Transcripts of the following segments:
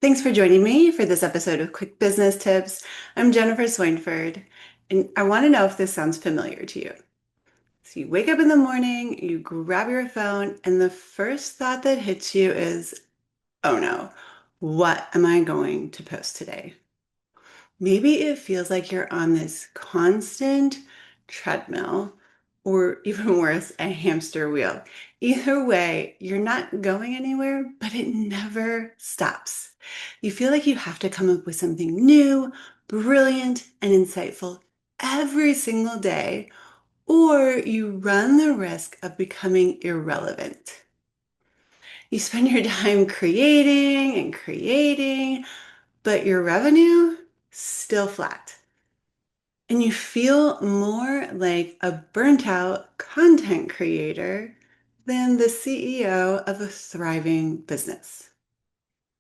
Thanks for joining me for this episode of Quick Business Tips. I'm Jennifer Swineford, and I want to know if this sounds familiar to you. So you wake up in the morning, you grab your phone, and the first thought that hits you is, oh no, what am I going to post today? Maybe it feels like you're on this constant treadmill, or even worse, a hamster wheel. Either way, you're not going anywhere, but it never stops. You feel like you have to come up with something new, brilliant, and insightful every single day, or you run the risk of becoming irrelevant. You spend your time creating and creating, but your revenue still flat. And you feel more like a burnt out content creator than the CEO of a thriving business.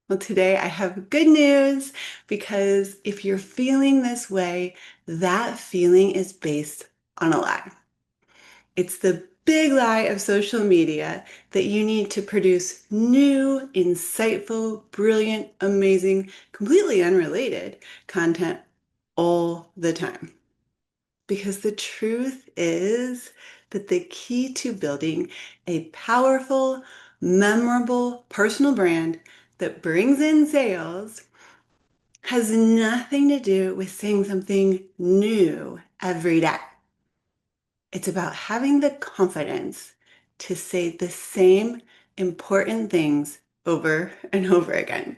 Well, today I have good news because if you're feeling this way, that feeling is based on a lie. It's the big lie of social media that you need to produce new, insightful, brilliant, amazing, completely unrelated content all the time. Because the truth is that the key to building a powerful, memorable personal brand that brings in sales has nothing to do with saying something new every day. It's about having the confidence to say the same important things over and over again.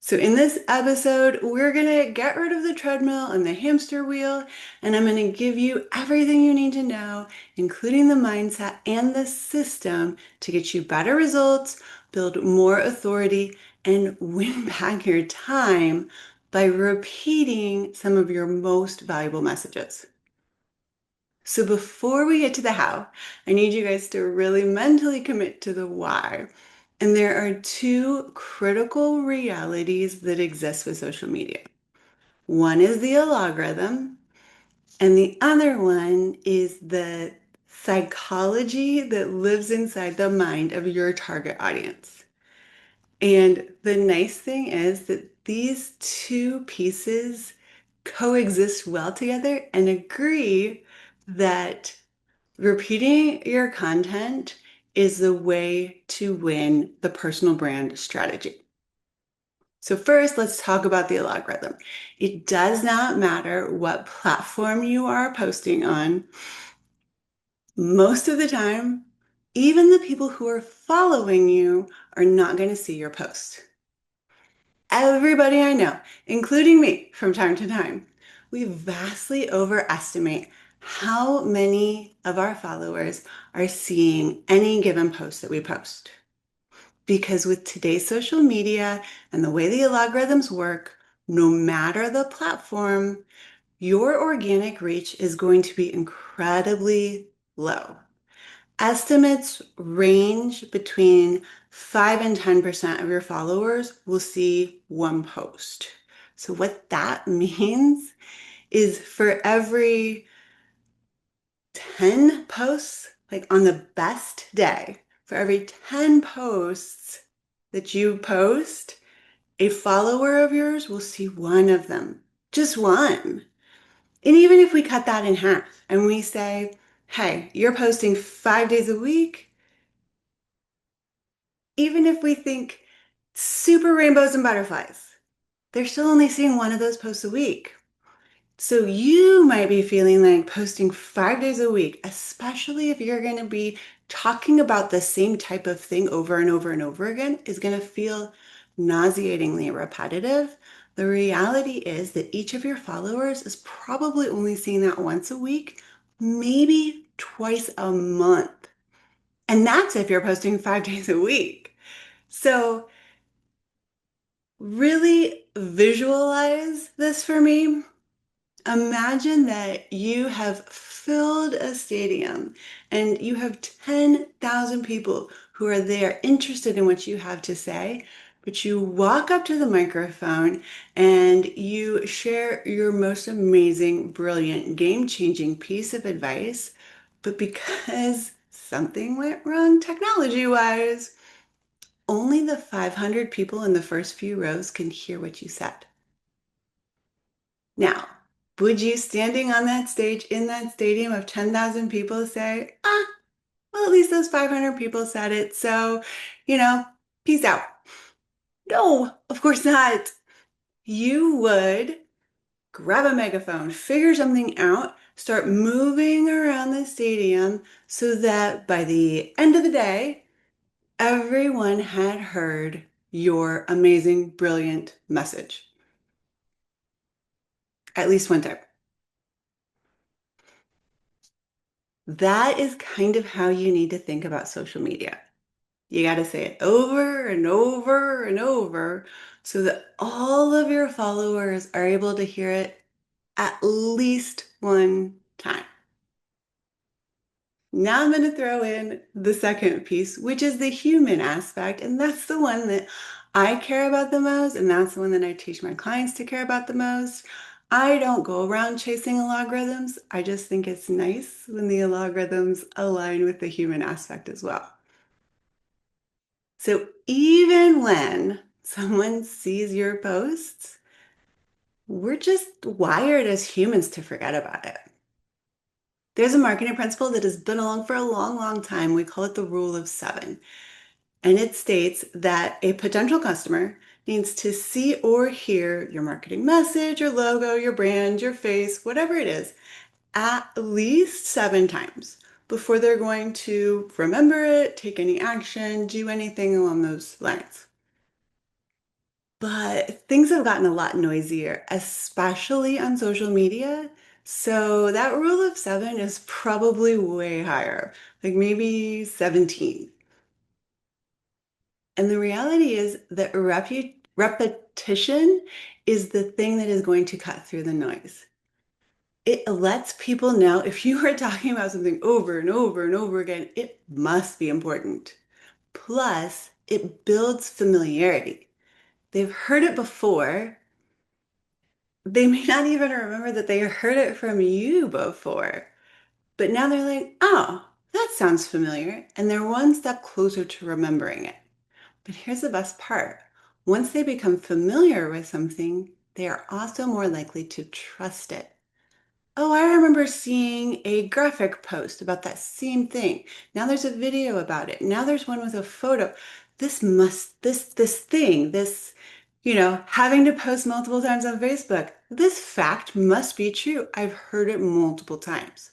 So in this episode, we're going to get rid of the treadmill and the hamster wheel, and I'm going to give you everything you need to know, including the mindset and the system to get you better results, build more authority, and win back your time by repeating some of your most valuable messages. So before we get to the how, I need you guys to really mentally commit to the why. And there are two critical realities that exist with social media. One is the algorithm, and the other one is the psychology that lives inside the mind of your target audience. And the nice thing is that these two pieces coexist well together and agree that repeating your content is the way to win the personal brand strategy. So first, let's talk about the algorithm. It does not matter what platform you are posting on. Most of the time, even the people who are following you are not going to see your post. Everybody I know, including me from time to time, we vastly overestimate how many of our followers are seeing any given post that we post. Because with today's social media and the way the algorithms work, no matter the platform, your organic reach is going to be incredibly low. Estimates range between 5 and 10% of your followers will see one post. So what that means is for every 10 posts, like on the best day, for every 10 posts that you post, a follower of yours will see one of them, just one. And even if we cut that in half and we say, hey, you're posting 5 days a week, even if we think super rainbows and butterflies, they're still only seeing one of those posts a week. So you might be feeling like posting 5 days a week, especially if you're going to be talking about the same type of thing over and over and over again, is going to feel nauseatingly repetitive. The reality is that each of your followers is probably only seeing that once a week, maybe twice a month. And that's if you're posting 5 days a week. So really visualize this for me. Imagine that you have filled a stadium and you have 10,000 people who are there interested in what you have to say, but you walk up to the microphone and you share your most amazing, brilliant, game-changing piece of advice. But because something went wrong technology-wise, only the 500 people in the first few rows can hear what you said. Now, would you standing on that stage in that stadium of 10,000 people say, well, at least those 500 people said it, so, you know, peace out? No, of course not. You would grab a megaphone, figure something out, start moving around the stadium so that by the end of the day, everyone had heard your amazing, brilliant message. At least one time. That is kind of how you need to think about social media. You got to say it over and over and over so that all of your followers are able to hear it at least one time. Now I'm going to throw in the second piece, which is the human aspect. And that's the one that I care about the most. And that's the one that I teach my clients to care about the most. I don't go around chasing algorithms. I just think it's nice when the algorithms align with the human aspect as well. So even when someone sees your posts, we're just wired as humans to forget about it. There's a marketing principle that has been along for a long, long time. We call it the rule of seven. And it states that a potential customer needs to see or hear your marketing message, your logo, your brand, your face, whatever it is, at least 7 times before they're going to remember it, take any action, do anything along those lines. But things have gotten a lot noisier, especially on social media. So that rule of seven is probably way higher, like maybe 17. And the reality is that repetition is the thing that is going to cut through the noise. It lets people know if you are talking about something over and over and over again, it must be important. Plus, it builds familiarity. They've heard it before. They may not even remember that they heard it from you before, but now they're like, oh, that sounds familiar. And they're one step closer to remembering it. But here's the best part. Once they become familiar with something, they are also more likely to trust it. Oh, I remember seeing a graphic post about that same thing. Now there's a video about it. Now there's one with a photo. This thing, having to post multiple times on Facebook, this fact must be true. I've heard it multiple times.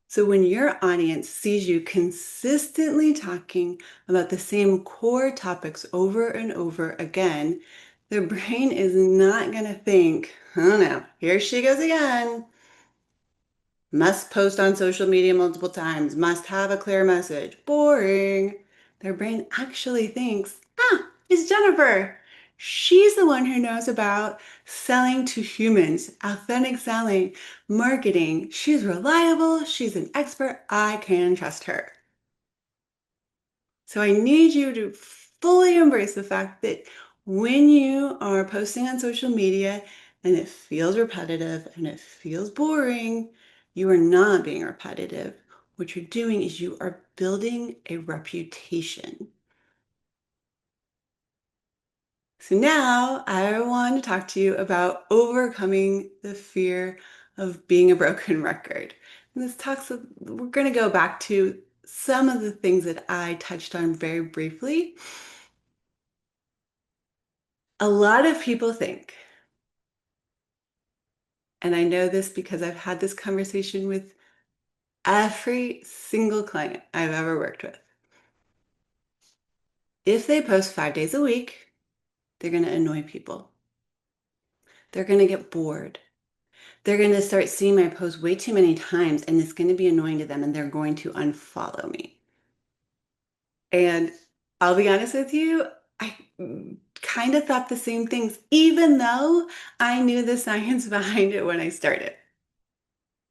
So when your audience sees you consistently talking about the same core topics over and over again, their brain is not going to think, oh no, here she goes again. Must post on social media multiple times, must have a clear message. Boring. Their brain actually thinks, it's Jennifer. She's the one who knows about selling to humans, authentic selling, marketing. She's reliable. She's an expert. I can trust her. So I need you to fully embrace the fact that when you are posting on social media and it feels repetitive and it feels boring, you are not being repetitive. What you're doing is you are building a reputation. So now I want to talk to you about overcoming the fear of being a broken record. And we're going to go back to some of the things that I touched on very briefly. A lot of people think, and I know this because I've had this conversation with every single client I've ever worked with. If they post 5 days a week, they're going to annoy people. They're going to get bored. They're going to start seeing my post way too many times, and it's going to be annoying to them, and they're going to unfollow me. And I'll be honest with you, I kind of thought the same things, even though I knew the science behind it when I started.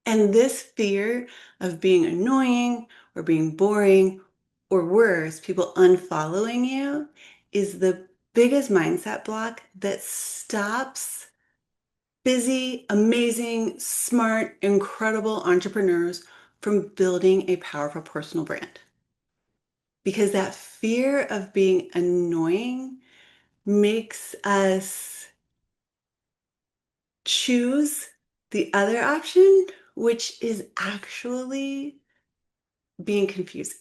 And this fear of being annoying or being boring, or worse, people unfollowing you, is the biggest mindset block that stops busy, amazing, smart, incredible entrepreneurs from building a powerful personal brand. because that fear of being annoying makes us choose the other option, which is actually being confused.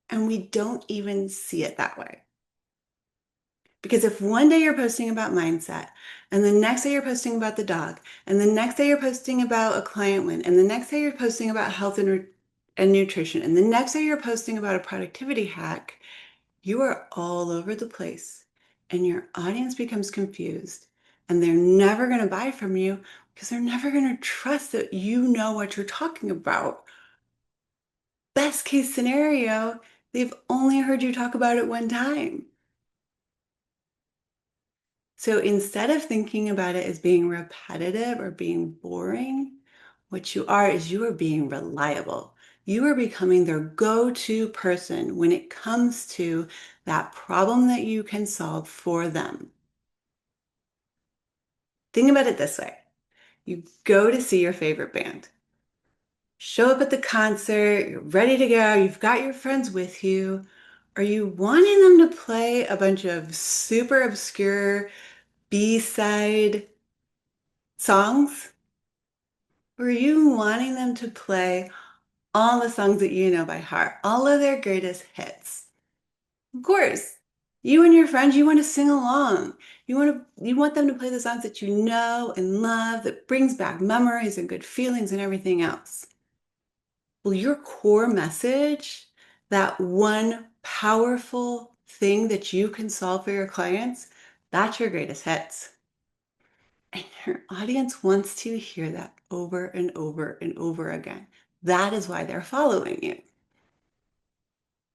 And we don't even see it that way. Because if one day you're posting about mindset, and the next day you're posting about the dog, and the next day you're posting about a client win, and the next day you're posting about health and nutrition, and the next day you're posting about a productivity hack, you are all over the place. And your audience becomes confused. And they're never going to buy from you because they're never going to trust that you know what you're talking about. Best case scenario, they've only heard you talk about it one time. So instead of thinking about it as being repetitive or being boring, what you are being reliable. You are becoming their go-to person when it comes to that problem that you can solve for them. Think about it this way. You go to see your favorite band. Show up at the concert, you're ready to go, you've got your friends with you. Are you wanting them to play a bunch of super obscure B-side songs? Or are you wanting them to play all the songs that you know by heart, all of their greatest hits? Of course, you and your friends, you want to sing along. You want them to play the songs that you know and love that brings back memories and good feelings and everything else. Well, your core message, that one powerful thing that you can solve for your clients, that's your greatest hits. And your audience wants to hear that over and over and over again. That is why they're following you.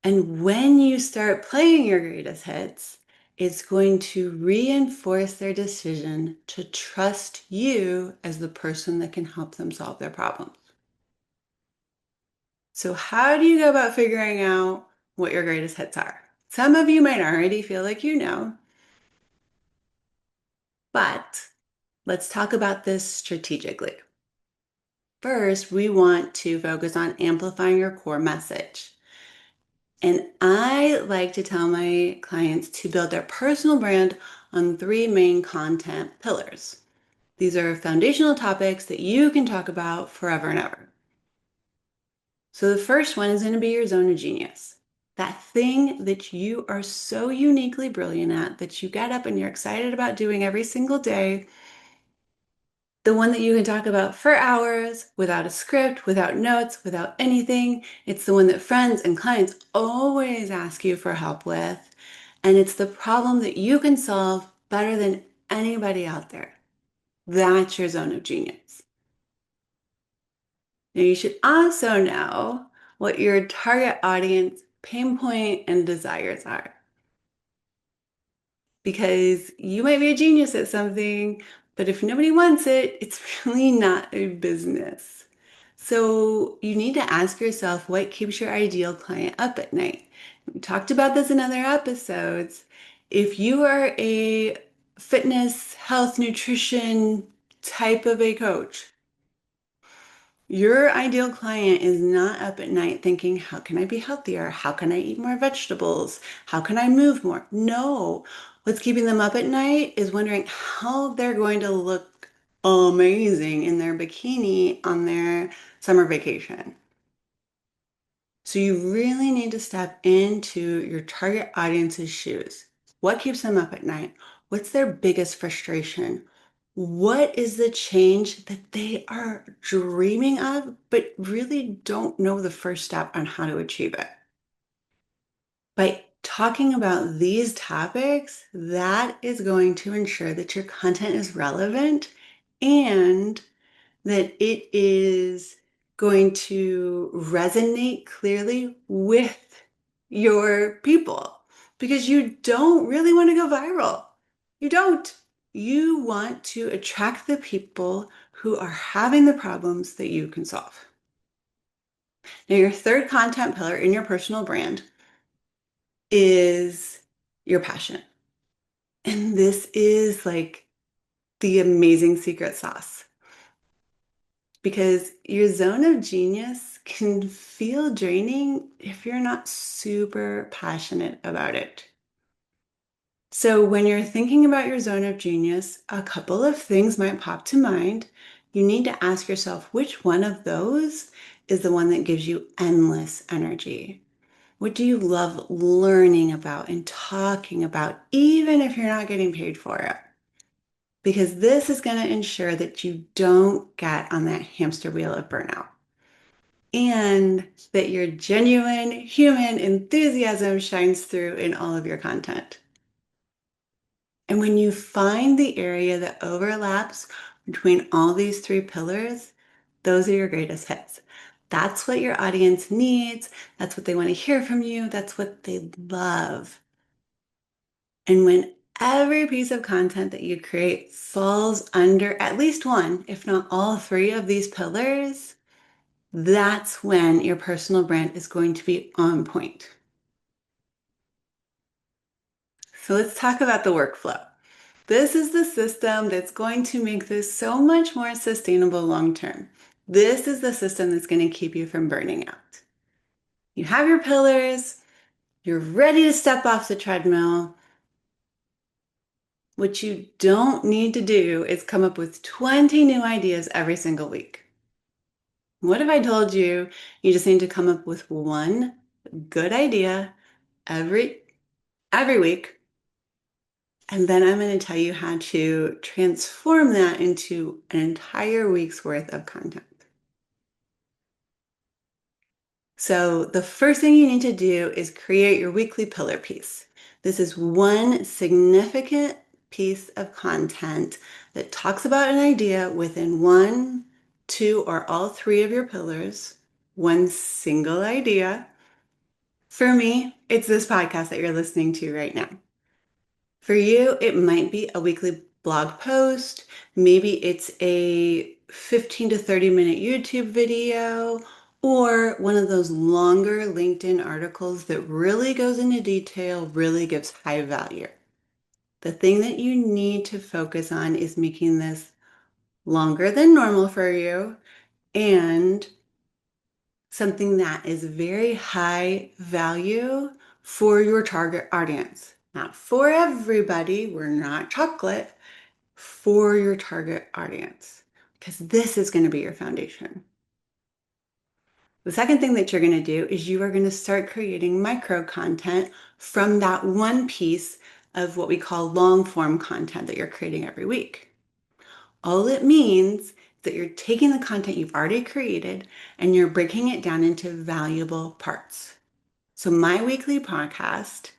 And when you start playing your greatest hits, it's going to reinforce their decision to trust you as the person that can help them solve their problems. So how do you go about figuring out what your greatest hits are? Some of you might already feel like you know, but let's talk about this strategically. First, we want to focus on amplifying your core message. And I like to tell my clients to build their personal brand on three main content pillars. These are foundational topics that you can talk about forever and ever. So the first one is going to be your zone of genius. That thing that you are so uniquely brilliant at that you get up and you're excited about doing every single day. The one that you can talk about for hours without a script, without notes, without anything. It's the one that friends and clients always ask you for help with. And it's the problem that you can solve better than anybody out there. That's your zone of genius. Now, you should also know what your target audience pain point and desires are. Because you might be a genius at something, but if nobody wants it, it's really not a business. So you need to ask yourself what keeps your ideal client up at night. We talked about this in other episodes. If you are a fitness, health, nutrition type of a coach, your ideal client is not up at night thinking, how can I be healthier? How can I eat more vegetables? How can I move more? No, what's keeping them up at night is wondering how they're going to look amazing in their bikini on their summer vacation. So you really need to step into your target audience's shoes. What keeps them up at night? What's their biggest frustration? What is the change that they are dreaming of, but really don't know the first step on how to achieve it? By talking about these topics, that is going to ensure that your content is relevant and that it is going to resonate clearly with your people because you don't really want to go viral. You don't. You want to attract the people who are having the problems that you can solve. Now, your third content pillar in your personal brand is your passion. And this is like the amazing secret sauce. because your zone of genius can feel draining if you're not super passionate about it. So, when you're thinking about your zone of genius, a couple of things might pop to mind. You need to ask yourself which one of those is the one that gives you endless energy. What do you love learning about and talking about, even if you're not getting paid for it? Because this is going to ensure that you don't get on that hamster wheel of burnout and that your genuine human enthusiasm shines through in all of your content. And when you find the area that overlaps between all these three pillars, those are your greatest hits. That's what your audience needs. That's what they want to hear from you. That's what they love. And when every piece of content that you create falls under at least one, if not all three of these pillars, that's when your personal brand is going to be on point. So let's talk about the workflow. This is the system that's going to make this so much more sustainable long term. This is the system that's going to keep you from burning out. You have your pillars, you're ready to step off the treadmill. What you don't need to do is come up with 20 new ideas every single week. What if I told you you just need to come up with one good idea every week, and then I'm going to tell you how to transform that into an entire week's worth of content. So the first thing you need to do is create your weekly pillar piece. This is one significant piece of content that talks about an idea within one, two, or all three of your pillars, one single idea. For me, it's this podcast that you're listening to right now. For you, it might be a weekly blog post. Maybe it's a 15 to 30-minute YouTube video or one of those longer LinkedIn articles that really goes into detail, really gives high value. The thing that you need to focus on is making this longer than normal for you and something that is very high value for your target audience. Not for everybody, we're not chocolate, for your target audience, because this is going to be your foundation. The second thing that you're going to do is you are going to start creating micro content from that one piece of what we call long form content that you're creating every week. All it means is that you're taking the content you've already created and you're breaking it down into valuable parts. So my weekly podcast,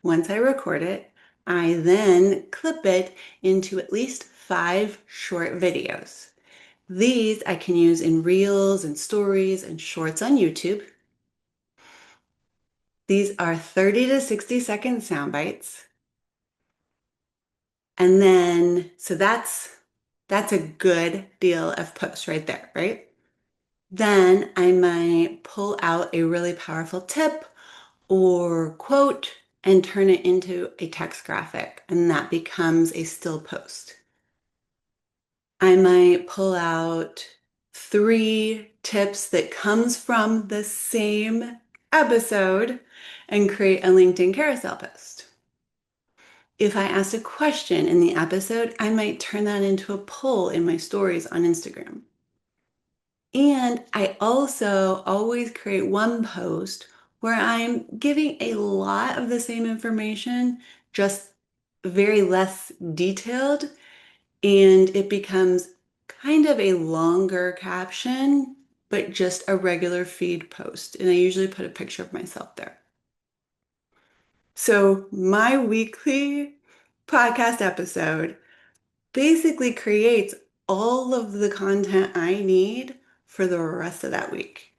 once I record it, I then clip it into at least 5 short videos. These I can use in reels and stories and shorts on YouTube. These are 30 to 60-second sound bites. And then, so that's a good deal of posts right there, right? Then I might pull out a really powerful tip or quote and turn it into a text graphic, and that becomes a still post. I might pull out 3 tips that comes from the same episode and create a LinkedIn carousel post. If I asked a question in the episode, I might turn that into a poll in my stories on Instagram. And I also always create one post where I'm giving a lot of the same information, just very less detailed, and it becomes kind of a longer caption, but just a regular feed post. And I usually put a picture of myself there. So my weekly podcast episode basically creates all of the content I need for the rest of that week.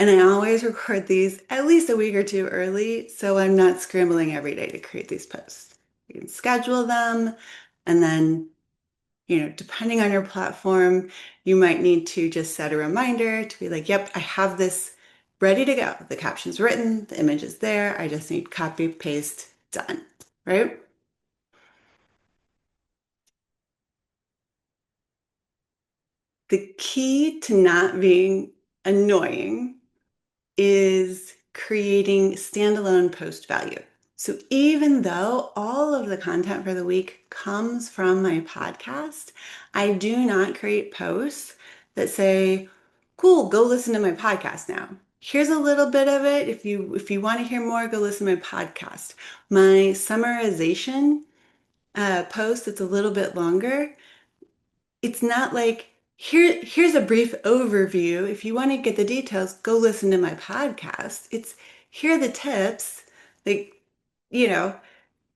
And I always record these at least a week or two early, so I'm not scrambling every day to create these posts. You can schedule them, and then, depending on your platform, you might need to just set a reminder to be like, yep, I have this ready to go. The caption's written, the image is there. I just need copy, paste, done, right? The key to not being annoying is creating standalone post value. So even though all of the content for the week comes from my podcast, I do not create posts that say, cool, go listen to my podcast now. Here's a little bit of it. If you want to hear more, go listen to my podcast. My summarization post that's a little bit longer, it's not like here's a brief overview. If you want to get the details, go listen to my podcast. It's here are the tips. Like, you know,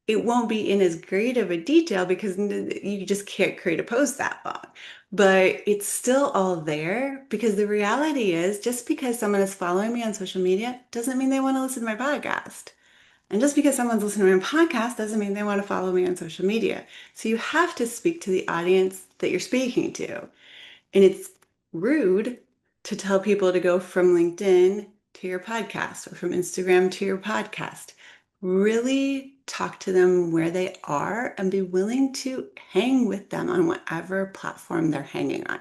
it won't be in as great of a detail because you just can't create a post that long. But it's still all there because the reality is just because someone is following me on social media doesn't mean they want to listen to my podcast. And just because someone's listening to my podcast doesn't mean they want to follow me on social media. So you have to speak to the audience that you're speaking to. And it's rude to tell people to go from LinkedIn to your podcast or from Instagram to your podcast. Really talk to them where they are and be willing to hang with them on whatever platform they're hanging on.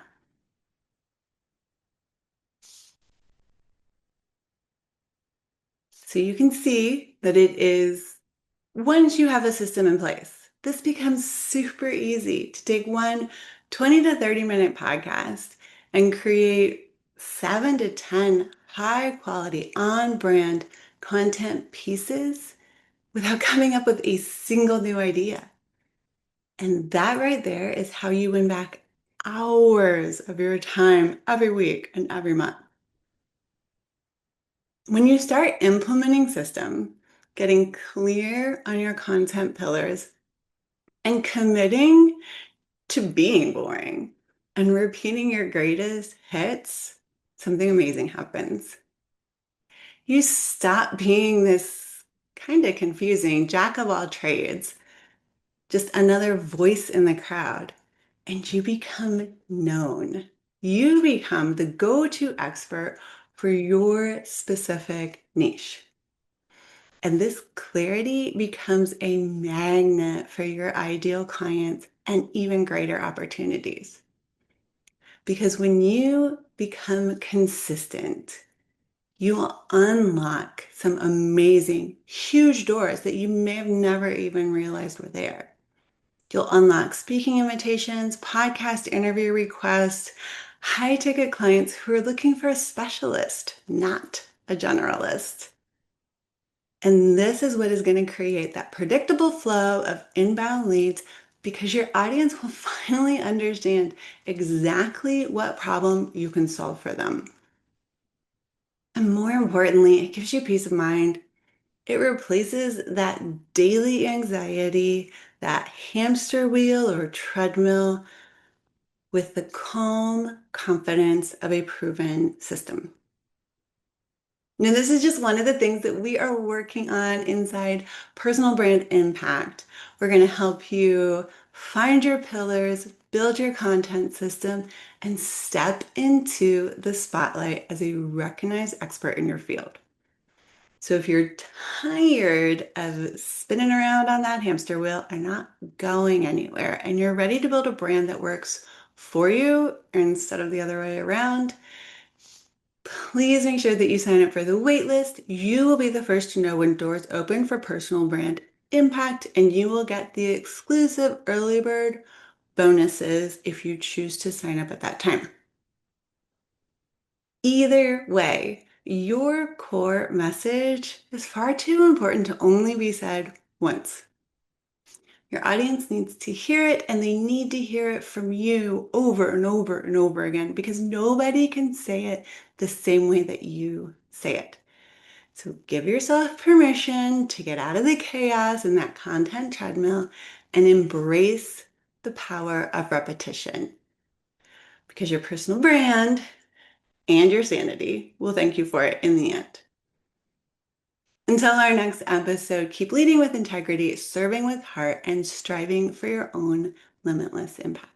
So you can see that it is, once you have a system in place, this becomes super easy to take one 20 to 30-minute podcast and create 7 to 10 high quality on brand content pieces without coming up with a single new idea. And that right there is how you win back hours of your time every week and every month. When you start implementing system, getting clear on your content pillars, and committing to being boring and repeating your greatest hits, something amazing happens. You stop being this kind of confusing jack of all trades, just another voice in the crowd, and you become known. You become the go-to expert for your specific niche. And this clarity becomes a magnet for your ideal clients and even greater opportunities. Because when you become consistent, you will unlock some amazing, huge doors that you may have never even realized were there. You'll unlock speaking invitations, podcast interview requests, high ticket clients who are looking for a specialist, not a generalist. And this is what is going to create that predictable flow of inbound leads because your audience will finally understand exactly what problem you can solve for them. And more importantly, it gives you peace of mind. It replaces that daily anxiety, that hamster wheel or treadmill with the calm confidence of a proven system. Now, this is just one of the things that we are working on inside Personal Brand Impact. We're going to help you find your pillars, build your content system, and step into the spotlight as a recognized expert in your field. So if you're tired of spinning around on that hamster wheel and not going anywhere, and you're ready to build a brand that works for you instead of the other way around, please make sure that you sign up for the waitlist. You will be the first to know when doors open for Personal Brand Impact, and you will get the exclusive early bird bonuses if you choose to sign up at that time. Either way, your core message is far too important to only be said once. Your audience needs to hear it, and they need to hear it from you over and over and over again because nobody can say it the same way that you say it. So give yourself permission to get out of the chaos in that content treadmill and embrace the power of repetition because your personal brand and your sanity will thank you for it in the end. Until our next episode, keep leading with integrity, serving with heart, and striving for your own limitless impact.